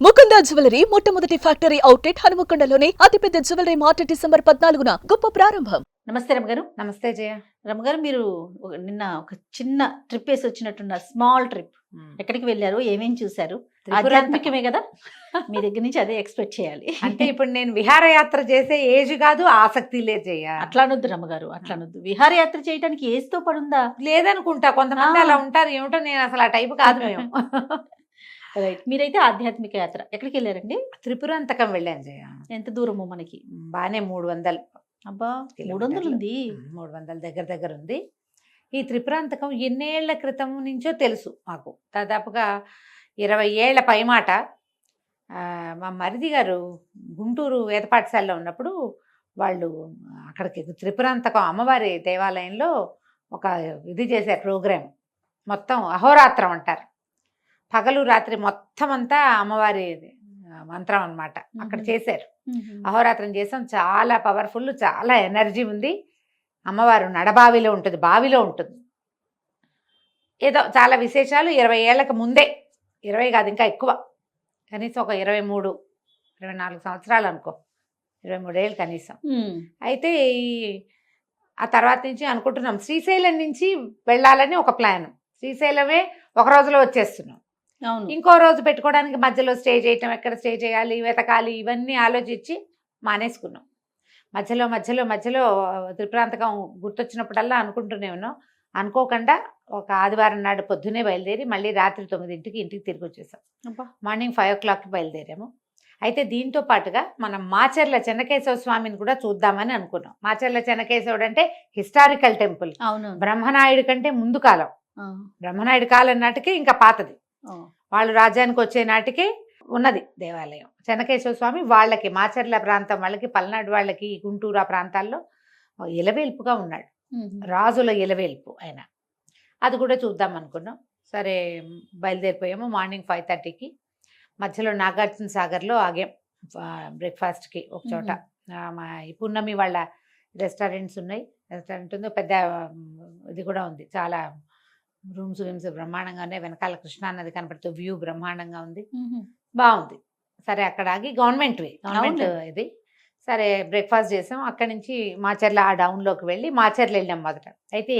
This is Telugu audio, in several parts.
ముకుంద జ్యువెలరీ మొట్టమొదటి ఫ్యాక్టరీ అవుట్లెట్ హనుమకొండలోనే అతిపెద్ద జ్యువెలరీ మార్ట్ డిసెంబర్ 14న గొప్ప ప్రారంభం. నమస్తే రమగారు. నమస్తే జయ. రమగారు, మీరు నిన్న ఒక చిన్న ట్రిప్ వేసి వచ్చినట్టున్నారు. Small trip. ఎక్కడికి వెళ్ళారు? ఏమేం చూశారు? ఆధ్యాత్మికమే కదా, మీ దగ్గర నుంచి అదే ఎక్స్పెక్ట్ చేయాలి. అంటే ఇప్పుడు నేను విహారయాత్ర చేసే ఏజ్ కాదు, ఆసక్తి లేదు జయ. అట్లా అనొద్దు రమగారు, అట్లా అనొద్దు. విహారయాత్ర చేయడానికి ఏజ్తో పడుందా? లేదనుకుంటా, కొంతమంది అలా ఉంటారు. ఏమిటో నేను అసలు ఆ టైపు కాదు మేము. రైట్. మీరైతే ఆధ్యాత్మిక యాత్ర ఎక్కడికి వెళ్ళారండి? త్రిపురాంతకం వెళ్ళాను జయ. ఎంత దూరము మనకి? బానే 300. అబ్బా, 300 ఉంది. 300 దగ్గర ఉంది. ఈ త్రిపురాంతకం ఎన్నేళ్ల క్రితం నుంచో తెలుసు మాకు. దాదాపుగా 20 ఏళ్ల పైమాట. మా మరిది గారు గుంటూరు వేద పాఠశాలలో ఉన్నప్పుడు వాళ్ళు అక్కడికి త్రిపురాంతకం అమ్మవారి దేవాలయంలో ఒక ఇది చేశారు, ప్రోగ్రాం. మొత్తం అహోరాత్రం అంటారు. పగలు రాత్రి మొత్తం అంతా అమ్మవారి మంత్రం అన్నమాట. అక్కడ చేశారు. అహోరాత్రం చేసాం. చాలా పవర్ఫుల్, చాలా ఎనర్జీ ఉంది. అమ్మవారు నడబావిలో ఉంటుంది, బావిలో ఉంటుంది. ఏదో చాలా విశేషాలు. 20 ఏళ్లకు ముందే, 20 కాదు ఇంకా ఎక్కువ, కనీసం ఒక 23, 24 సంవత్సరాలు అనుకో, 23 ఏళ్ళు కనీసం. అయితే ఆ తర్వాత నుంచి అనుకుంటున్నాం శ్రీశైలం నుంచి వెళ్ళాలని ఒక ప్లాన్. శ్రీశైలమే ఒక రోజులో వచ్చేస్తున్నాం. ఇంకో రోజు పెట్టుకోవడానికి మధ్యలో స్టే చేయటం, ఎక్కడ స్టే చేయాలి, వెతకాలి, ఇవన్నీ ఆలోచించి మానేసుకున్నాం. మధ్యలో త్రిపురాంతకం గుర్తొచ్చినప్పుడల్లా అనుకుంటూనే ఉన్నాం. అనుకోకుండా ఒక ఆదివారం నాడు పొద్దునే బయలుదేరి మళ్ళీ రాత్రి 9ంటికి ఇంటికి తిరిగి వచ్చేసాం. మార్నింగ్ 5 o'clockకి బయలుదేరాము. అయితే దీంతో పాటుగా మనం మాచర్ల చెన్నకేశవ స్వామిని కూడా చూద్దామని అనుకున్నాం. మాచర్ల చెన్నకేశవుడు అంటే హిస్టారికల్ టెంపుల్. అవును. బ్రహ్మనాయుడు కంటే ముందు కాలం. బ్రహ్మనాయుడు కాలం నాటికి ఇంకా పాతది. వాళ్ళు రాజ్యానికి వచ్చే నాటికే ఉన్నది దేవాలయం. చెన్నకేశవ స్వామి వాళ్ళకి, మాచర్ల ప్రాంతం వాళ్ళకి, పల్నాడు వాళ్ళకి, గుంటూరు ఆ ప్రాంతాల్లో ఇలవేల్పుగా ఉన్నాడు. రాజుల ఇలవేల్పు ఆయన. అది కూడా చూద్దాం అనుకున్నాం. సరే బయలుదేరిపోయాము. మార్నింగ్ 5:30కి మధ్యలో నాగార్జున సాగర్లో ఆగాం బ్రేక్ఫాస్ట్కి ఒక చోట. మా ఈ పున్నమి వాళ్ళ రెస్టారెంట్స్ ఉన్నాయి. రెస్టారెంట్ ఉంది, పెద్ద ఇది కూడా ఉంది. చాలా రూమ్స్ బ్రహ్మాండంగా ఉన్నాయి. వెనకాల కృష్ణా నది కనపడుతూ వ్యూ బ్రహ్మాండంగా ఉంది, బాగుంది. సరే అక్కడ ఆగి గవర్నమెంట్ ఇది. సరే బ్రేక్ఫాస్ట్ చేసాం. అక్కడి నుంచి మాచర్ల ఆ డౌన్లోకి వెళ్ళి మాచర్ల వెళ్ళాం మొదట. అయితే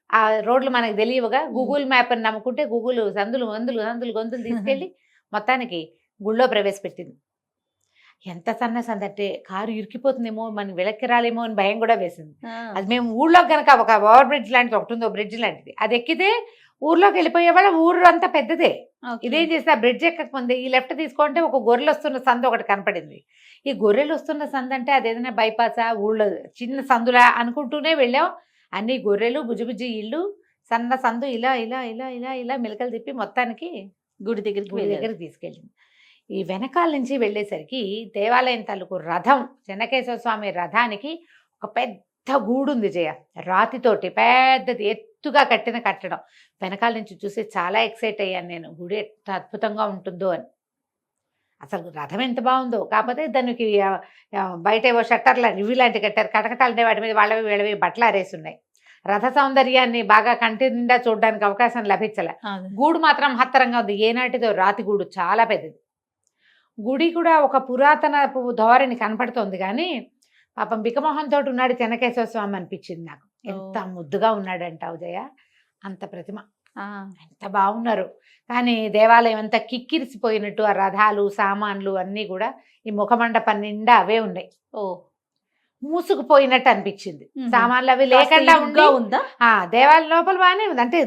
ఆ రోడ్లు మనకు తెలియవుగా, గూగుల్ మ్యాప్ అని నమ్ముకుంటే గూగుల్ సందులు గొంతులు తీసుకెళ్ళి మొత్తానికి గుళ్ళో ప్రవేశపెట్టింది. ఎంత సన్నసందంటే కారు ఇరికిపోతుందేమో, మనం వెనక్కి రాలేమో అని భయం కూడా వేసింది. అది మేము ఊళ్ళో కనుక ఒక ఓవర్ బ్రిడ్జ్ లాంటిది ఒకటి ఉందో, బ్రిడ్జ్ లాంటిది, అది ఎక్కితే ఊర్లోకి వెళ్ళిపోయే వాళ్ళ ఊరు అంతా పెద్దదే. ఇదేం చేస్తే ఆ బ్రిడ్జ్ ఎక్కకముందే ఈ లెఫ్ట్ తీసుకుంటే ఒక గొర్రెలు వస్తున్న సందు ఒకటి కనపడింది. ఈ గొర్రెలు వస్తున్న సందు అంటే అదేదైనా బైపాసా, ఊళ్ళో చిన్న సందులా అనుకుంటూనే వెళ్ళాం. అన్ని గొర్రెలు, బుజ్జి ఇళ్ళు, సన్న సందు, ఇలా ఇలా ఇలా ఇలా ఇలా మెలకలు తిప్పి మొత్తానికి గుడి దగ్గరికి తీసుకెళ్ళింది. ఈ వెనకాల నుంచి వెళ్ళేసరికి దేవాలయం తాలూకు రథం, చెన్నకేశవ స్వామి రథానికి ఒక పెద్ద గూడు ఉంది జయ. రాతితోటి పెద్దది ఎత్తుగా కట్టిన కట్టడం. వెనకాల నుంచి చూసి చాలా ఎక్సైట్ అయ్యాను నేను. గుడి ఎంత అద్భుతంగా ఉంటుందో అని. అసలు రథం ఎంత బాగుందో. కాకపోతే దానికి బయట ఏవో షట్టర్ల ఇవి లాంటి కట్టారు, కటకటాలు ఉండే, వాటి మీద వీళ్ళవి బట్టలు ఆరేసి ఉన్నాయి. రథ సౌందర్యాన్ని బాగా కంటి నిండా చూడడానికి అవకాశం లభించలే. గూడు మాత్రం మహత్తరంగా ఉంది. ఏనాటిదో రాతి గూడు, చాలా పెద్దది. గుడి కూడా ఒక పురాతన ధోరణి కనపడుతోంది. కానీ పాపం బికమోహంతో ఉన్నాడు చెన్నకేశవ స్వామి అనిపించింది నాకు. ఎంత ముద్దుగా ఉన్నాడంటావు జయ, అంత ప్రతిమ, ఎంత బాగున్నారు. కానీ దేవాలయం అంతా కిక్కిరిసిపోయినట్టు, ఆ రథాలు, సామాన్లు అన్నీ కూడా ఈ ముఖమండపం నిండా అవే ఉన్నాయి. మూసుకుపోయినట్టు అనిపించింది. సామాన్లు అవి లేకుండా ఉందా. దేవాలయం లోపల బాగానే ఉంది. అంటే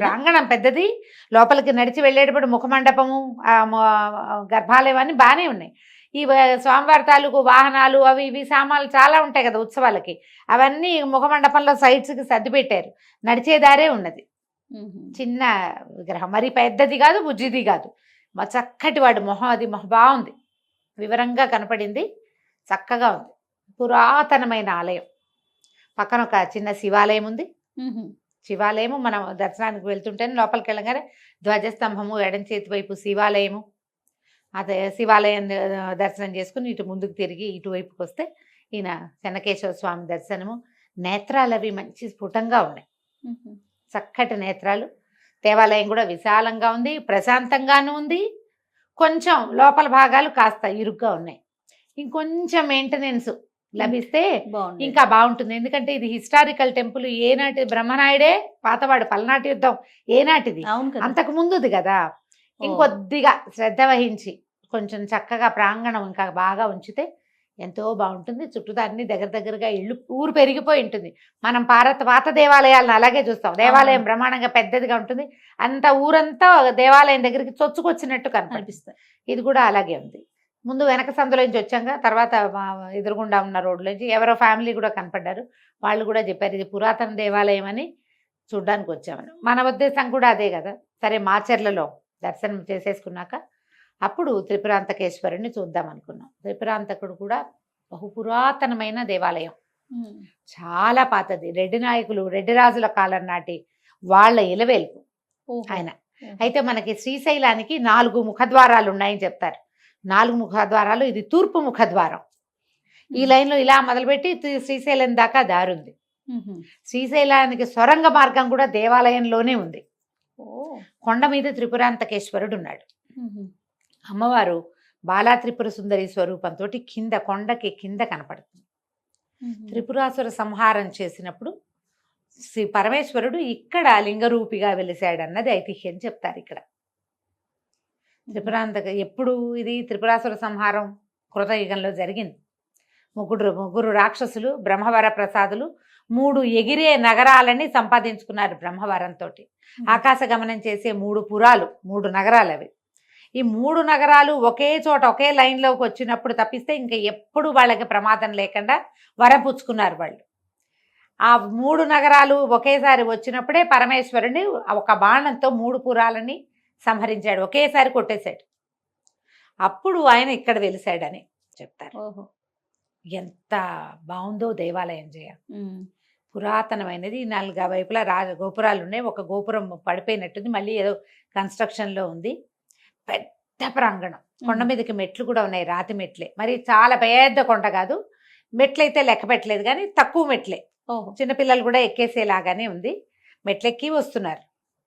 ప్రాంగణం పెద్దది. లోపలికి నడిచి వెళ్ళేటప్పుడు ముఖమండపము, గర్భాలయం అన్ని బాగానే ఉన్నాయి. ఈ స్వామివారి తాలూకు వాహనాలు అవి ఇవి సామాన్లు చాలా ఉంటాయి కదా ఉత్సవాలకి, అవన్నీ ముఖమండపంలో సైడ్స్కి సర్ది పెట్టారు. నడిచేదారే ఉన్నది. చిన్న విగ్రహం, మరి పెద్దది కాదు, బుజ్జిది కాదు. మా చక్కటి వాడు మొహం, అది బాగుంది, వివరంగా కనపడింది, చక్కగా ఉంది. పురాతనమైన ఆలయం. పక్కన ఒక చిన్న శివాలయం ఉంది. శివాలయము మనం దర్శనానికి వెళ్తుంటేనే లోపలికి వెళ్ళగానే ధ్వజస్తంభము, ఎడం చేతి వైపు శివాలయము. అదే శివాలయం దర్శనం చేసుకుని ఇటు ముందుకు తిరిగి ఇటువైపుకి వస్తే ఈయన చెన్నకేశవ స్వామి దర్శనము. నేత్రాలు అవి మంచి స్ఫుటంగా ఉన్నాయి, చక్కటి నేత్రాలు. దేవాలయం కూడా విశాలంగా ఉంది, ప్రశాంతంగానూ ఉంది, కొంచెం లోపల భాగాలు కాస్త ఇరుగ్గా ఉన్నాయి. ఇంకొంచెం మెయింటెనెన్స్ లభిస్తే బాగుంది. ఇంకా బాగుంటుంది. ఎందుకంటే ఇది హిస్టారికల్ టెంపుల్. ఏనాటి బ్రహ్మనాయుడే పాతవాడు, పల్నాటి యుద్ధం ఏనాటిది, అవును కదా. అంతకు ముందుది కదా. ఇంకొద్దిగా శ్రద్ధ వహించి కొంచెం చక్కగా ప్రాంగణం ఇంకా బాగా ఉంచితే ఎంతో బాగుంటుంది. చుట్టూ అన్ని దగ్గరగా ఇళ్ళు, ఊరు పెరిగిపోయి ఉంటుంది. మనం పాత దేవాలయాలను అలాగే చూస్తాం. దేవాలయం బ్రహ్మాండంగా పెద్దదిగా ఉంటుంది, అంత ఊరంతా దేవాలయం దగ్గరికి చొచ్చుకొచ్చినట్టు కనిపిస్తుంది. ఇది కూడా అలాగే ఉంది. ముందు వెనక సందులోంచి వచ్చాక తర్వాత ఎదురుగుండా ఉన్న రోడ్లోంచి ఎవరో ఫ్యామిలీ కూడా కనపడ్డారు. వాళ్ళు కూడా చెప్పారు ఇది పురాతన దేవాలయం అని చూడ్డానికి వచ్చామని. మన ఉద్దేశం కూడా అదే కదా. సరే మాచర్లలో దర్శనం చేసేసుకున్నాక అప్పుడు త్రిపురాంతకేశ్వరుని చూద్దాం అనుకున్నాం. త్రిపురాంతకుడు కూడా బహు పురాతనమైన దేవాలయం, చాలా పాతది. రెడ్డి రాజుల కాలం నాటి వాళ్ళ ఇలవేల్పు ఆయన. అయితే మనకి శ్రీశైలానికి 4 ముఖద్వారాలు ఉన్నాయని చెప్తారు. 4 ముఖద్వారాలు, ఇది తూర్పు ముఖద్వారం. ఈ లైన్లో ఇలా మొదలుపెట్టి శ్రీశైలం దాకా దారుంది. శ్రీశైలానికి సొరంగ మార్గం కూడా దేవాలయంలోనే ఉంది. కొండ మీద త్రిపురాంతకేశ్వరుడు ఉన్నాడు. అమ్మవారు బాలా త్రిపుర సుందరి స్వరూపంతో కింద కొండకి కింద కనపడుతుంది. త్రిపురాసుర సంహారం చేసినప్పుడు శ్రీ పరమేశ్వరుడు ఇక్కడ లింగరూపిగా వెలిశాడన్నది ఐతిహ్యం చెప్తారు. ఇక్కడ ఎప్పుడు ఇది త్రిపురాసుర సంహారం కృతయుగంలో జరిగింది. ముగ్గురు రాక్షసులు బ్రహ్మవర ప్రసాదులు 3 ఎగిరే నగరాలని సంపాదించుకున్నారు బ్రహ్మవరంతో. ఆకాశ గమనం చేసే 3 పురాలు, 3 నగరాలు అవి. ఈ 3 నగరాలు ఒకే చోట ఒకే లైన్లోకి వచ్చినప్పుడు తప్పిస్తే ఇంకా ఎప్పుడు వాళ్ళకి ప్రమాదం లేకుండా వరం పుచ్చుకున్నారు వాళ్ళు. ఆ 3 నగరాలు ఒకేసారి వచ్చినప్పుడే పరమేశ్వరుని ఒక బాణంతో 3 పురాలని సంహరించాడు, ఒకేసారి కొట్టేశాడు. అప్పుడు ఆయన ఇక్కడ వెలిశాడని చెప్తారు. ఎంత బాగుందో దేవాలయం జయ. పురాతనమైనది. 4 వైపులా గోపురాలు ఉన్నాయి. ఒక గోపురం పడిపోయినట్టుంది, మళ్ళీ ఏదో కన్స్ట్రక్షన్లో ఉంది. పెద్ద ప్రాంగణం, కొండ మీదకి మెట్లు కూడా ఉన్నాయి, రాతి మెట్లే. మరి చాలా పెద్ద కొండ కాదు, మెట్లయితే లెక్క పెట్టలేదు కానీ తక్కువ మెట్లే. చిన్నపిల్లలు కూడా ఎక్కేసేలాగానే ఉంది. మెట్లెక్కి వస్తున్నారు.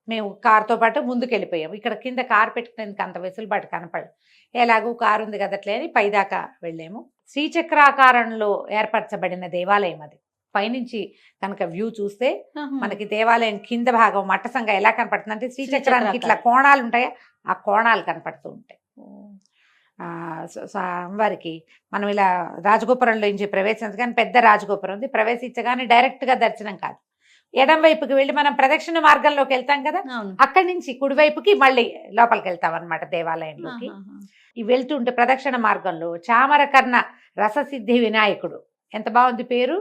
మేము కారుతో పాటు ముందుకు వెళ్ళిపోయాము. ఇక్కడ కింద కారు పెట్టుకునేందుకు అంత వెసులుబాటు కనపడదు. ఎలాగూ కారు ఉంది కదట్లే అని పైదాకా వెళ్ళాము. శ్రీచక్రాకారంలో ఏర్పరచబడిన దేవాలయం అది. పైనుంచి కనుక వ్యూ చూస్తే మనకి దేవాలయం కింద భాగం మట్టసంగా ఎలా కనపడుతుంది అంటే శ్రీచక్రానికి ఇట్లా కోణాలు ఉంటాయా, ఆ కోణాలు కనపడుతూ ఉంటాయి. వారికి మనం ఇలా రాజగోపురంలో నుంచి ప్రవేశించ కానీ పెద్ద రాజగోపురం ఉంది. ప్రవేశించగానే డైరెక్ట్గా దర్శనం కాదు, ఎడం వైపుకి వెళ్ళి మనం ప్రదక్షిణ మార్గంలోకి వెళ్తాం కదా, అక్కడి నుంచి కుడివైపుకి మళ్ళీ లోపలికి వెళ్తాం అనమాట దేవాలయంలోకి. ఇవి వెళ్తుంటే ప్రదక్షిణ మార్గంలో చామరకర్ణ రససిద్ధి వినాయకుడు, ఎంత బాగుంది పేరు,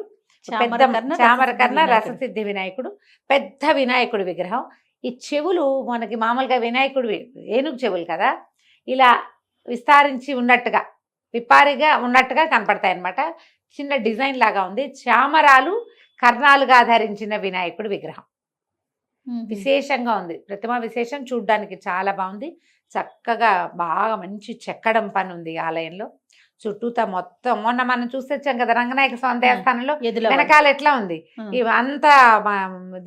చామరకర్ణ రససిద్ధి వినాయకుడు. పెద్ద వినాయకుడు విగ్రహం. ఈ చెవులు మనకి మామూలుగా వినాయకుడు ఏనుగు చెవులు కదా, ఇలా విస్తారించి ఉన్నట్టుగా విప్పారిగా ఉన్నట్టుగా కనపడతాయి అన్నమాట. చిన్న డిజైన్ లాగా ఉంది. చామరాలు కర్ణాలుగా ధరించిన వినాయకుడు విగ్రహం విశేషంగా ఉంది. ప్రతిమ విశేషం, చూడ్డానికి చాలా బాగుంది. చక్కగా బాగా మంచి చెక్కడం పని ఉంది ఆలయంలో. చుట్టూతా మొత్తం మొన్న మనం చూసొచ్చాం కదా రంగనాయక స్వామి దేవస్థానంలో వెనకాల ఎట్లా ఉంది, అంతా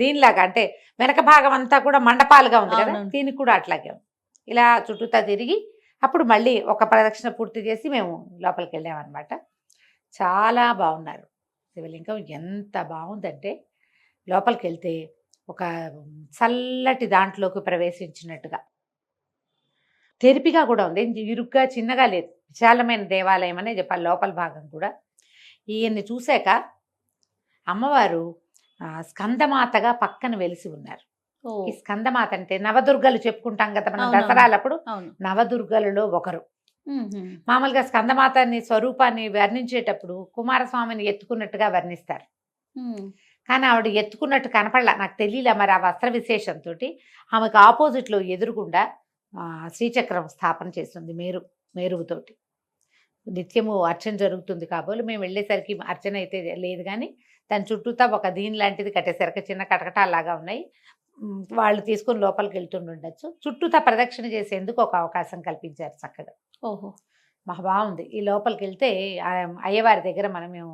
దీనిలాగా అంటే వెనక భాగం అంతా కూడా మండపాలుగా ఉంది కదా, దీనికి కూడా అట్లాగే ఉంది. ఇలా చుట్టూతా తిరిగి అప్పుడు మళ్ళీ ఒక ప్రదక్షిణ పూర్తి చేసి మేము లోపలికి వెళ్ళామన్నమాట. చాలా బాగున్నారు. శివలింగం ఎంత బాగుందంటే లోపలికి వెళ్తే ఒక చల్లటి దాంట్లోకి ప్రవేశించినట్టుగా తెరిపిగా కూడా ఉంది. ఇరుగ్గా చిన్నగా లేదు, విశాలమైన దేవాలయం అనే చెప్పాలి. లోపల భాగం కూడా ఈయన్ని చూశాక అమ్మవారు స్కందమాతగా పక్కన వెలిసి ఉన్నారు. ఈ స్కందమాత అంటే నవదుర్గలు చెప్పుకుంటాం కదా మనం దసరాలప్పుడు, నవదుర్గలలో ఒకరు. మామూలుగా స్కందమాతని స్వరూపాన్ని వర్ణించేటప్పుడు కుమారస్వామిని ఎత్తుకున్నట్టుగా వర్ణిస్తారు, కానీ ఆవిడ ఎత్తుకున్నట్టు కనపడలా, నాకు తెలియలే మరి ఆ వస్త్ర విశేషంతో. ఆమెకు ఆపోజిట్లో ఎదురుగుండా శ్రీచక్రం స్థాపన చేస్తుంది మేరువుతోటి. నిత్యము అర్చన జరుగుతుంది కాబోలు మేము వెళ్ళేసరికి అర్చన అయితే లేదు, కానీ దాని చుట్టూతా ఒక దీని లాంటిది కట్టేసరికి చిన్న కటకటాలాగా ఉన్నాయి. వాళ్ళు తీసుకుని లోపలికి వెళ్తుండొచ్చు. చుట్టూతా ప్రదక్షిణ చేసేందుకు ఒక అవకాశం కల్పించారు చక్కగా. మహా బాగుంది. ఈ లోపలికి వెళ్తే అయ్యవారి దగ్గర మేము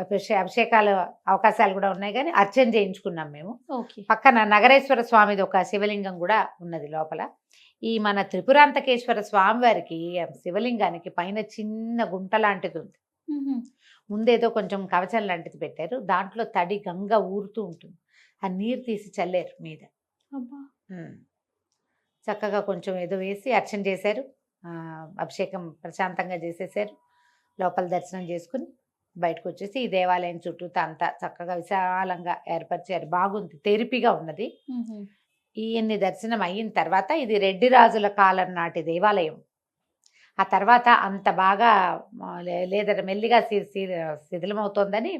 అభిషేకాల అవకాశాలు కూడా ఉన్నాయి, కానీ అర్చన చేయించుకున్నాం మేము. పక్కన నగరేశ్వర స్వామిది ఒక శివలింగం కూడా ఉన్నది లోపల. ఈ మన త్రిపురాంతకేశ్వర స్వామివారికి శివలింగానికి పైన చిన్న గుంట లాంటిది ఉంది. ముందేదో కొంచెం కవచం లాంటిది పెట్టారు, దాంట్లో తడి గంగ ఊరుతూ ఉంటుంది. ఆ నీరు తీసి చల్లారు మీద. చక్కగా కొంచెం ఏదో వేసి అర్చన చేశారు, అభిషేకం ప్రశాంతంగా చేసేసారు. లోపల దర్శనం చేసుకుని బయటకు వచ్చేసి ఈ దేవాలయం చుట్టూతా అంతా చక్కగా విశాలంగా ఏర్పరిచారు. బాగుంది, తెరిపిగా ఉన్నది. ఈయన్ని దర్శనం అయిన తర్వాత ఇది రెడ్డి రాజుల కాలం నాటి దేవాలయం. ఆ తర్వాత అంత బాగా లేదట, మెల్లిగా శిథిలమవుతోందని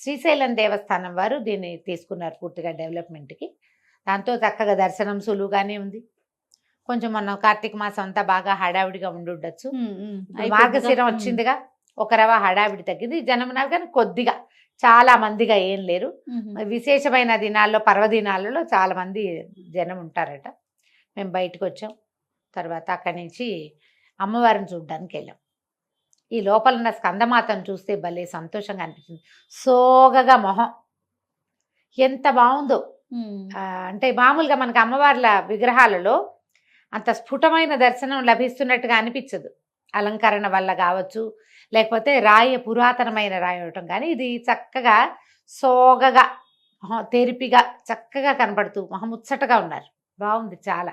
శ్రీశైలం దేవస్థానం వారు దీన్ని తీసుకున్నారు పూర్తిగా డెవలప్మెంట్కి. దాంతో చక్కగా దర్శనం సులువుగానే ఉంది. కొంచెం మనం కార్తీక మాసం అంతా బాగా హడావిడిగా ఉండుండొచ్చు. మార్గశిరం వచ్చిందిగా, ఒక రవ హడావిడి తగ్గింది. జనం ఉన్నారు కానీ కొద్దిగా, చాలా మందిగా ఏం లేరు. విశేషమైన దినాల్లో, పర్వదినాలలో చాలా మంది జనం ఉంటారట. మేము బయటకు వచ్చాం. తర్వాత అక్కడి నుంచి అమ్మవారిని చూడడానికి వెళ్ళాం. ఈ లోపల ఉన్న స్కందమాతను చూస్తే భలే సంతోషంగా అనిపించింది. సోగగా మొహం ఎంత బాగుందో. అంటే మామూలుగా మనకి అమ్మవార్ల విగ్రహాలలో అంత స్ఫుటమైన దర్శనం లభిస్తున్నట్టుగా అనిపించదు. అలంకరణ వల్ల కావచ్చు, లేకపోతే రాయి పురాతనమైన రాయి ఉండటం, కానీ ఇది చక్కగా సోగగా తెరిపిగా చక్కగా కనపడుతూ మహముచ్చటగా ఉన్నారు. బాగుంది, చాలా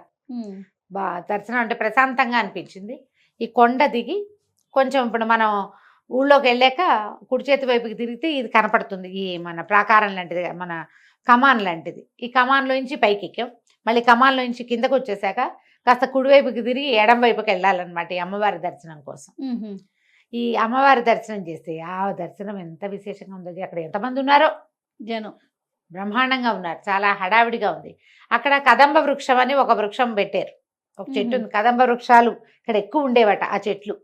దర్శనం అంటే ప్రశాంతంగా అనిపించింది. ఈ కొండ దిగి కొంచెం ఇప్పుడు మనం ఊళ్ళోకి వెళ్ళాక కుడి చేతి వైపుకి తిరిగితే ఇది కనపడుతుంది, ఈ మన ప్రాకారం లాంటిది, మన కమాన్ లాంటిది. ఈ కమాన్లోంచి పైకి ఎక్కాం. మళ్ళీ కమాన్లోంచి కిందకు వచ్చేసాక కాస్త కుడివైపుకి తిరిగి ఎడం వైపుకి వెళ్ళాలన్నమాట ఈ అమ్మవారి దర్శనం కోసం. ఈ అమ్మవారి దర్శనం చేస్తే ఆ దర్శనం ఎంత విశేషంగా ఉందో. అక్కడ ఎంతమంది ఉన్నారో జనం, బ్రహ్మాండంగా ఉన్నారు, చాలా హడావిడిగా ఉంది. అక్కడ కదంబ వృక్షం అని ఒక వృక్షం పెట్టారు, ఒక చెట్టు ఉంది. కదంబ వృక్షాలు ఇక్కడ ఎక్కువ ఉండేవట. ఆ చెట్లు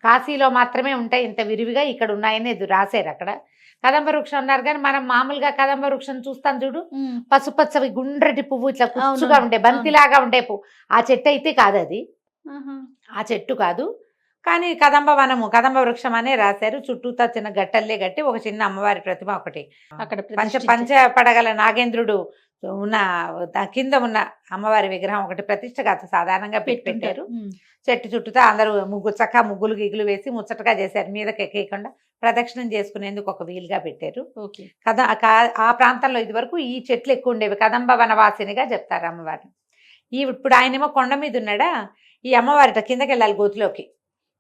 కాశీలో మాత్రమే ఉంటాయి ఇంత విరివిగా, ఇక్కడ ఉన్నాయని రాశారు అక్కడ. కదంబ వృక్షం అన్నారు కానీ మనం మామూలుగా కదంబ వృక్షం చూస్తాం చూడు, పసుపచ్చవి గుండ్రటి పువ్వు ఇట్లా కుచ్చుగా ఉండే బంతిలాగా ఉండే పువ్వు, ఆ చెట్టు అయితే కాదు అది, ఆ చెట్టు కాదు. కానీ కదంబ వనము, కదంబ వృక్షం అనే రాశారు. చుట్టూతా చిన్న గట్టల్లే గట్టి ఒక చిన్న అమ్మవారి ప్రతిమ ఒకటి, అక్కడ పంచ పడగల నాగేంద్రుడు ఉన్న కింద ఉన్న అమ్మవారి విగ్రహం ఒకటి ప్రతిష్టగా సాధారణంగా పెట్టారు. చెట్టు చుట్టూతా అందరూ ముగ్గులు గిగులు వేసి ముచ్చటగా చేశారు. మీదకి ఎక్కేయకుండా ప్రదక్షిణం చేసుకునేందుకు ఒక వీలుగా పెట్టారు. ఆ ప్రాంతంలో ఇది వరకు ఈ చెట్లు ఎక్కువ ఉండేవి. కదంబ వనవాసినిగా చెప్తారు అమ్మవారిని. ఇప్పుడు ఆయనేమో కొండ మీద ఉన్నాడా, ఈ అమ్మవారిట కిందకి వెళ్ళాలి గోతిలోకి,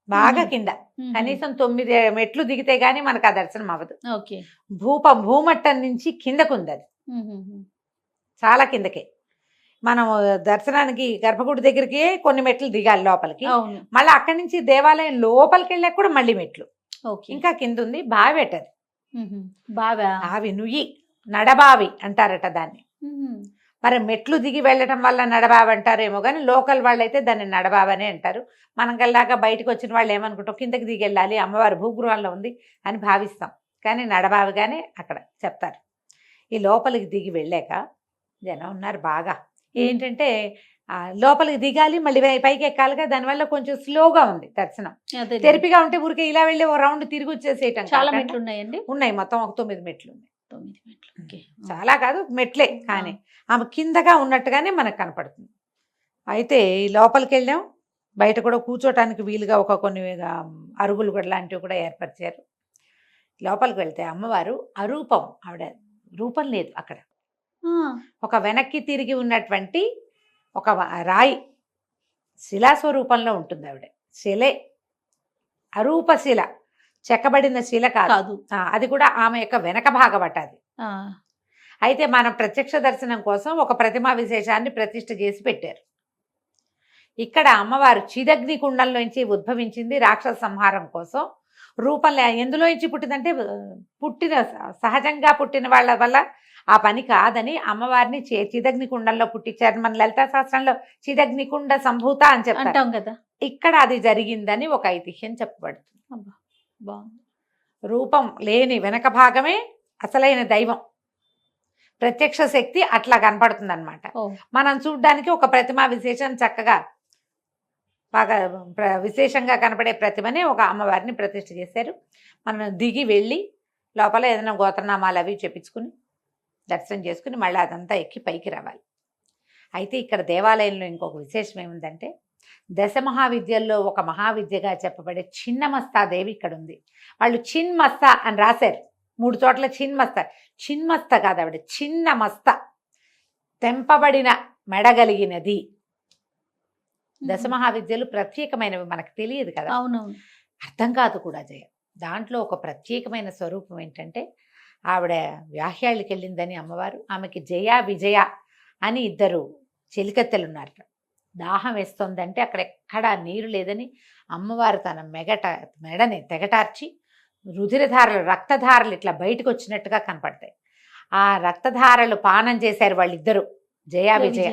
బాగా కింద, కనీసం 9 మెట్లు దిగితే గానీ మనకు ఆ దర్శనం అవ్వదు. భూమట్టం నుంచి కిందకు ఉంది అది, చాలా కిందకే. మనం దర్శనానికి గర్భగుడి దగ్గరికి కొన్ని మెట్లు దిగాలి లోపలికి, మళ్ళీ అక్కడి నుంచి దేవాలయం లోపలికి వెళ్ళాక కూడా మళ్ళీ మెట్లు ఇంకా కింద ఉంది. బావి పెట్టది, బావి నుయ్యి, నడబావి అంటారట దాన్ని. మరి మెట్లు దిగి వెళ్ళటం వల్ల నడబావి అంటారేమో కానీ లోకల్ వాళ్ళు అయితే దాన్ని నడబావనే అంటారు. మనం కల్లాగా బయటకు వచ్చిన వాళ్ళు ఏమనుకుంటాం, కిందకి దిగి వెళ్ళాలి, అమ్మవారి భూగృహంలో ఉంది అని భావిస్తాం, కానీ నడబావిగానే అక్కడ చెప్తారు. ఈ లోపలికి దిగి వెళ్ళాక జనం ఉన్నారు బాగా. ఏంటంటే లోపలికి దిగాలి, మళ్ళీ పైకి ఎక్కాలిగా, దానివల్ల కొంచెం స్లోగా ఉంది దర్శనం. తెరిపిగా ఉంటే ఊరికే ఇలా వెళ్ళి ఒక రౌండ్ తిరిగి వచ్చేసేయటం. చాలా మెట్లు ఉన్నాయండి? ఉన్నాయి, మొత్తం ఒక 9 మెట్లు ఉన్నాయి. చాలా కాదు మెట్లే, కానీ ఆమె కిందగా ఉన్నట్టుగానే మనకు కనపడుతుంది. అయితే లోపలికి వెళ్ళాం, బయట కూడా కూర్చోటానికి వీలుగా కొన్ని అరుగులు కూడా లాంటివి కూడా ఏర్పరిచారు. లోపలికి వెళ్తే అమ్మవారు అరూపం, ఆవిడ రూపం లేదు అక్కడ. ఒక వెనక్కి తిరిగి ఉన్నటువంటి ఒక రాయి శిలాస్వరూపంలో ఉంటుంది ఆవిడ. శిలే, అరూప శిల, చెక్కబడిన శిల కాదు. అది కూడా ఆమె యొక్క వెనక భాగమట అది. అయితే మనం ప్రత్యక్ష దర్శనం కోసం ఒక ప్రతిమా విశేషాన్ని ప్రతిష్ఠ చేసి పెట్టారు. ఇక్కడ అమ్మవారు చిదగ్ని కుండంలోంచి ఉద్భవించింది రాక్షస సంహారం కోసం. రూపంలో ఎందులోంచి పుట్టిందంటే సహజంగా పుట్టిన వాళ్ళ వల్ల ఆ పని కాదని అమ్మవారిని చిదగ్ని కుండంలో పుట్టించారు. మన లలితా శాస్త్రంలో చిదగ్ని కుండ సంభూత అని చెప్తాం కదా, ఇక్కడ అది జరిగిందని ఒక ఐతిహ్యం చెప్పబడుతుంది. రూపం లేని వెనక భాగమే అసలైన దైవం, ప్రత్యక్ష శక్తి అట్లా కనపడుతుంది అనమాట. మనం చూడ్డానికి ఒక ప్రతిమా విశేషం చక్కగా బాగా విశేషంగా కనపడే ప్రతిమని ఒక అమ్మవారిని ప్రతిష్ఠ చేశారు. మనం దిగి వెళ్ళి లోపల ఏదైనా గోత్రనామాలు అవి చెప్పించుకుని దర్శనం చేసుకుని మళ్ళీ అదంతా ఎక్కి పైకి రావాలి. అయితే ఇక్కడ దేవాలయంలో ఇంకొక విశేషం ఏముందంటే దశ మహావిద్యల్లో ఒక మహావిద్యగా చెప్పబడే చిన్నమస్తాదేవి ఇక్కడ ఉంది. వాళ్ళు చిన్మస్త అని రాశారు 3 చోట్ల చిన్మస్త కాదు, ఆవిడ చిన్నమస్త, తెంపబడిన మెడగలిగినది. దశ మహావిద్యలు ప్రత్యేకమైనవి, మనకు తెలియదు కదా, అవునవును. అర్థం కాదు కూడా జయ. దాంట్లో ఒక ప్రత్యేకమైన స్వరూపం ఏంటంటే ఆవిడ వ్యాహ్యాళ్ళకి వెళ్ళిందని అమ్మవారు, ఆమెకి జయ విజయ అని 2 చెలికత్తెలు ఉన్నారు. దాహం వేస్తోందంటే అక్కడ ఎక్కడా నీరు లేదని అమ్మవారు తన మెడని తెగటార్చి రుధిరధారలు రక్తధారలు ఇట్లా బయటకు వచ్చినట్టుగా కనపడతాయి. ఆ రక్తధారలు పానం చేశారు వాళ్ళిద్దరూ, జయ విజయ.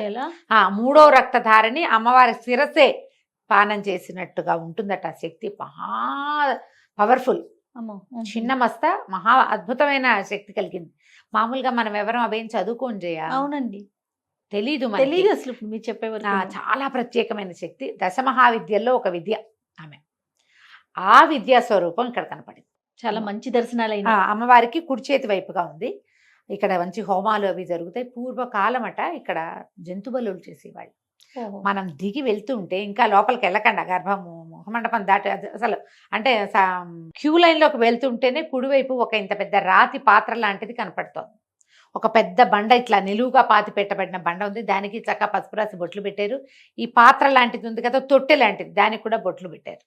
3వ రక్తధారని అమ్మవారి శిరసే పానం చేసినట్టుగా ఉంటుందట. ఆ శక్తి మహా పవర్ఫుల్. చిన్నమస్త మహా అద్భుతమైన శక్తి కలిగింది. మామూలుగా మనం ఎవరం అవేం చదువుకోం జయ. అవునండి, తెలీదు అసలు మీరు చెప్పేవారు. చాలా ప్రత్యేకమైన శక్తి. దశ మహావిద్యల్లో ఒక విద్య ఆమె. ఆ విద్యా స్వరూపం ఇక్కడ కనపడింది. చాలా మంచి దర్శనాలు. అమ్మవారికి కుడి చేతి వైపుగా ఉంది. ఇక్కడ మంచి హోమాలు అవి జరుగుతాయి. పూర్వకాలమట ఇక్కడ జంతు బలులు చేసేవాళ్ళు. మనం దిగి వెళ్తూ ఉంటే, ఇంకా లోపలికి వెళ్ళకుండా గర్భము ముఖమండపం దాటి అసలు అంటే క్యూ లైన్లోకి వెళ్తుంటేనే కుడివైపు ఒక ఇంత పెద్ద రాతి పాత్ర లాంటిది కనపడుతోంది. ఒక పెద్ద బండ ఇట్లా నిలువుగా పాతి పెట్టబడిన బండ ఉంది. దానికి చక్కగా పసుపు రాసి బొట్లు పెట్టారు. ఈ పాత్ర లాంటిది ఉంది కదా, తొట్టె లాంటిది, దానికి కూడా బొట్లు పెట్టారు.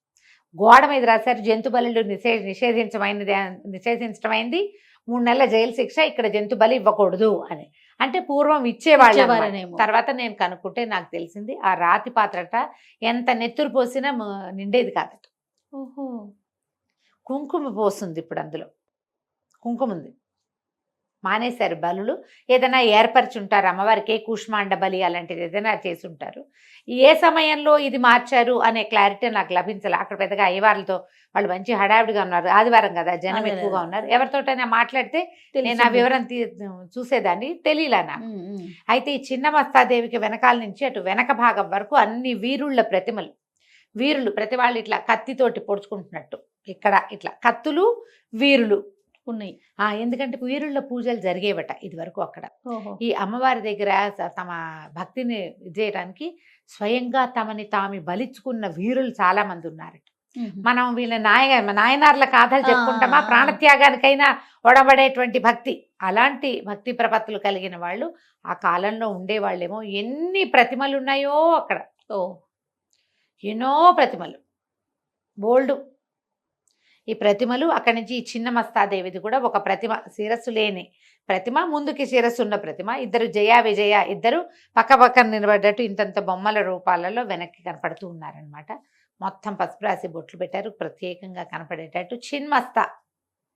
గోడ మీద రాశారు జంతు బలులు నిషేధించడమైంది, 3 నెలల జైలు శిక్ష, ఇక్కడ జంతు బలి ఇవ్వకూడదు అని. అంటే పూర్వం ఇచ్చేవాళ్ళు. తర్వాత నేను కనుక్కుంటే నాకు తెలిసింది ఆ రాతి పాత్రట ఎంత నెత్తురు పోసినా నిండేది కాదట. ఓహో, కుంకుమ పోస్తుంది ఇప్పుడు, అందులో కుంకుమ ఉంది. మానేశారు బలులు. ఏదైనా ఏర్పరిచి ఉంటారు అమ్మవారికి, కూష్మాండ బలి అలాంటిది ఏదైనా చేసి ఉంటారు. ఏ సమయంలో ఇది మార్చారు అనే క్లారిటీ నాకు లభించాలి. అక్కడ పెద్దగా అయ్యవార్లతో వాళ్ళు మంచి హడావిడిగా ఉన్నారు, ఆదివారం కదా, జనం ఎక్కువగా ఉన్నారు. ఎవరితోటైనా మాట్లాడితే నేను ఆ వివరం చూసేదాన్ని, తెలియలా నాకు. అయితే ఈ చిన్నమస్తాదేవికి వెనకాల నుంచి అటు వెనక భాగం వరకు అన్ని వీరుళ్ళ ప్రతిమలు. వీరులు ప్రతి వాళ్ళు ఇట్లా కత్తితోటి పొడుచుకుంటున్నట్టు, ఇక్కడ ఇట్లా కత్తులు వీరులు ఉన్నాయి. ఎందుకంటే వీరుళ్ళ పూజలు జరిగేవట ఇది వరకు అక్కడ. ఈ అమ్మవారి దగ్గర తమ భక్తిని చేయడానికి స్వయంగా తమని తాము బలిచుకున్న వీరులు చాలా మంది ఉన్నారట. మనం వీళ్ళ నాయనార్ల కథలు చెప్పుకుంటామా, ప్రాణత్యాగానికైనా ఒడబడేటువంటి భక్తి, అలాంటి భక్తి ప్రపత్తులు కలిగిన వాళ్ళు ఆ కాలంలో ఉండేవాళ్ళేమో. ఎన్ని ప్రతిమలు ఉన్నాయో అక్కడ, ఎన్నో ప్రతిమలు, బోల్డు ఈ ప్రతిమలు. అక్కడి నుంచి ఈ చిన్నమస్తాదేవిది కూడా ఒక ప్రతిమ, శిరస్సు లేని ప్రతిమ, ముందుకి శిరస్సు ఉన్న ప్రతిమ. 2 జయ విజయ, 2 పక్క పక్కన నిలబడ్డట్టు ఇంతంత బొమ్మల రూపాలలో వెనక్కి కనపడుతూ ఉన్నారనమాట. మొత్తం పసుపు రాసి బొట్లు పెట్టారు, ప్రత్యేకంగా కనపడేటట్టు చిన్మస్త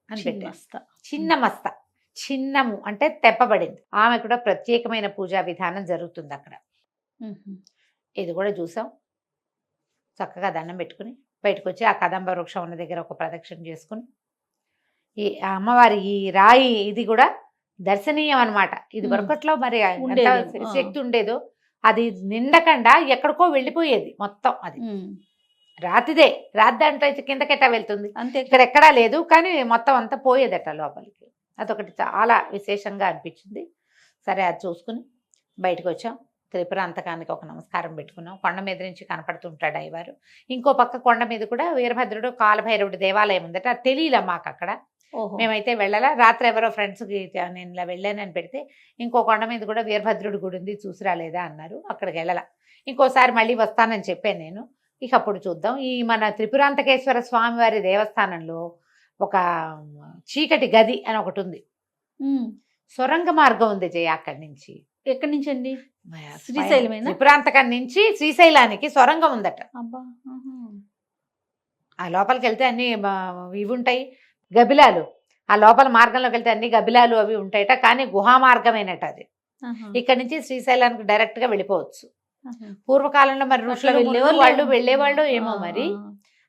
అని పెట్టారు. చిన్నమస్త, చిన్నము అంటే తెప్పబడింది. ఆమె కూడా ప్రత్యేకమైన పూజా విధానం జరుగుతుంది అక్కడ. ఇది కూడా చూసాం. చక్కగా దండం పెట్టుకుని బయటకు వచ్చి ఆ కదంబ వృక్షం ఉన్న దగ్గర ఒక ప్రదక్షిణ చేసుకుని, ఈ అమ్మవారి ఈ రాయి ఇది కూడా దర్శనీయం అనమాట. ఇది వరకట్లో మరి శక్తి ఉండేదో అది నిండకుండా ఎక్కడికో వెళ్ళిపోయేది మొత్తం. అది రాతిదే, రాతి దాంట్లో కిందకెట్టా వెళ్తుంది అంతే, ఇక్కడ ఎక్కడా లేదు, కానీ మొత్తం అంతా పోయేదట లోపలికి. అదొకటి చాలా విశేషంగా అనిపించింది. సరే అది చూసుకుని బయటకు వచ్చాం. త్రిపురాంతకానికి ఒక నమస్కారం పెట్టుకున్నాం. కొండ మీద నుంచి కనపడుతుంటాడు అయ్యవారు. ఇంకో పక్క కొండ మీద కూడా వీరభద్రుడు కాలభైరవుడు దేవాలయం ఉందట. అది తెలియలే మాకు అక్కడ, మేమైతే వెళ్ళాలా. రాత్రి ఎవరో ఫ్రెండ్స్కి నేను ఇలా వెళ్ళానని పెడితే ఇంకో కొండ మీద కూడా వీరభద్రుడి గుడి ఉంది, చూసి రాలేదా అన్నారు. అక్కడికి వెళ్ళాల. ఇంకోసారి మళ్ళీ వస్తానని చెప్పాను నేను. ఇక అప్పుడు చూద్దాం. ఈ మన త్రిపురాంతకేశ్వర స్వామివారి దేవస్థానంలో ఒక చీకటి గది అని ఒకటి ఉంది. సొరంగ మార్గం ఉంది జయ. అక్కడి నుంచి, ఎక్కడి నుంచి అండి? శ్రీశైలమేనా? త్రిపురాంతకం నుంచి శ్రీశైలానికి సొరంగం ఉందట. ఆ లోపలికి వెళ్తే అన్ని ఇవి ఉంటాయి, గబిలాలు. ఆ లోపల మార్గంలోకి వెళ్తే అన్ని గబిలాలు అవి ఉంటాయట. కానీ గుహా మార్గమేనట అది. ఇక్కడ నుంచి శ్రీశైలానికి డైరెక్ట్ గా వెళ్ళిపోవచ్చు. పూర్వకాలంలో మరి ఋషులు వెళ్ళేవాళ్ళు ఏమో మరి.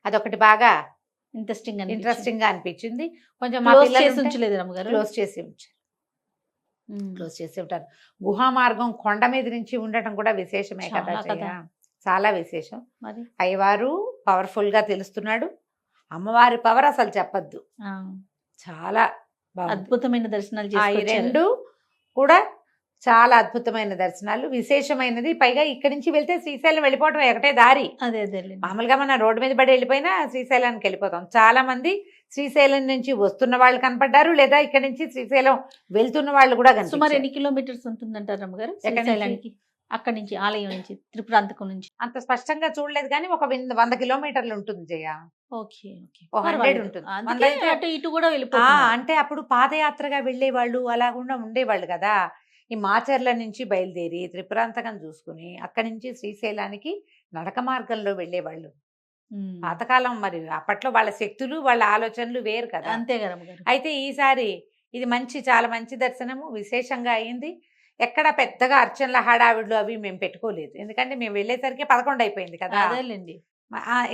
అదొకటి బాగా ఇంట్రెస్టింగ్ గా అనిపించింది. కొంచెం క్లోజ్ చేసి ఉంటారు. గుహా మార్గం కొండ మీద నుంచి ఉండటం కూడా విశేషమే కదా, చాలా విశేషం. అయ్యవారు పవర్ఫుల్ గా తెలుస్తున్నాడు. అమ్మవారి పవర్ అసలు చెప్పద్దు, చాలా అద్భుతమైన దర్శనాలు. ఈ 2 కూడా చాలా అద్భుతమైన దర్శనాలు, విశేషమైనది. పైగా ఇక్కడి నుంచి వెళ్తే శ్రీశైలం వెళ్ళిపోవడం ఒకటే దారి. అదే అదే మామూలుగా మనం రోడ్డు మీద పడి వెళ్ళిపోయినా శ్రీశైలానికి వెళ్ళిపోతాం. చాలా మంది శ్రీశైలం నుంచి వస్తున్న వాళ్ళు కనపడ్డారు, లేదా ఇక్కడ నుంచి శ్రీశైలం వెళ్తున్న వాళ్ళు కూడా సుమారు కనిపించారు. ఎన్ని కిలోమీటర్స్ ఉంటుందంటారు రమ్మగారు ఎక్కడి నుంచి? శ్రీశైలానికి? అక్కడి నుంచి ఆలయం నుంచి త్రిపురాంతకం నుంచి. అంత స్పష్టంగా చూడలేదు కానీ ఒక 100 కిలోమీటర్లు ఉంటుంది జయ. ఓకే ఓకే ఓ 100 ఉంటుంది. అందుకే 100 అటు ఇటు కూడా ఆ, వెళ్ళిపోతున్నారు. అంటే అప్పుడు పాదయాత్రగా వెళ్ళేవాళ్ళు అలాగుండా ఉండేవాళ్ళు కదా. ఈ మాచర్ల నుంచి బయలుదేరి త్రిపురాంతకం చూసుకుని అక్కడి నుంచి శ్రీశైలానికి నడక మార్గంలో వెళ్ళేవాళ్ళు. ఉమ్. పాతకాలం, మరి అప్పట్లో వాళ్ళ శక్తులు వాళ్ళ ఆలోచనలు వేరు కదా. అంతే కదా రమ్మగారు. అయితే ఈసారి ఇది చాలా మంచి దర్శనము, విశేషంగా అయింది. ఎక్కడ పెద్దగా అర్చనల హడావిడ్లు అవి మేము పెట్టుకోలేదు, ఎందుకంటే మేము వెళ్ళేసరికి 11 అయిపోయింది కదా. అదేలేండి.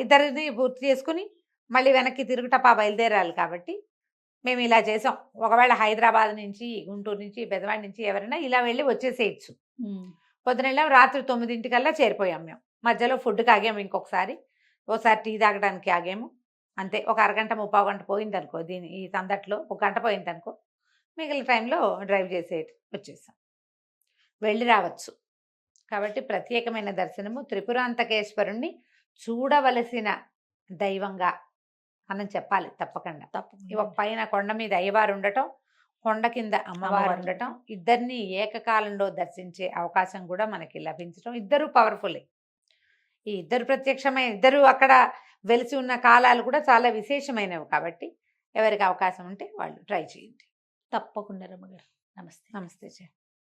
ఇద్దరిని పూర్తి చేసుకుని మళ్ళీ వెనక్కి తిరుగుటపా బయలుదేరాలి కాబట్టి మేము ఇలా చేసాం. ఒకవేళ హైదరాబాద్ నుంచి, గుంటూరు నుంచి, బెదవాడ నుంచి ఎవరైనా ఇలా వెళ్ళి వచ్చేసేయచ్చు. ఉమ్. పొద్దున వెళ్ళాం, రాత్రి 9 చేరిపోయాం మేము. మధ్యలో ఫుడ్కి ఆగాము, ఇంకొకసారి ఓసారి టీ తాగడానికి ఆగాము. అంతే, ఒక అరగంట 30 గంట పోయిందనుకో ఈ సందట్లో, 1 గంట పోయిందనుకో. మిగిలిన టైంలో డ్రైవ్ వచ్చేసాం, వెళ్ళి రావచ్చు. కాబట్టి ప్రత్యేకమైన దర్శనము. త్రిపురాంతకేశ్వరుణ్ణి చూడవలసిన దైవంగా మనం చెప్పాలి తప్పకుండా. ఈ ఒక పైన కొండ మీద అయ్యవారు ఉండటం, కొండ కింద అమ్మవారు ఉండటం, ఇద్దరిని ఏకకాలంలో దర్శించే అవకాశం కూడా మనకి లభించడం. ఇద్దరు పవర్ఫుల్. ఈ ఇద్దరు ఇద్దరు అక్కడ వెలిసి ఉన్న కాలాలు కూడా చాలా విశేషమైనవి. కాబట్టి ఎవరికి అవకాశం ఉంటే వాళ్ళు ట్రై చేయండి. తప్పకుండా రమ్మగారు. నమస్తే. నమస్తే జయ.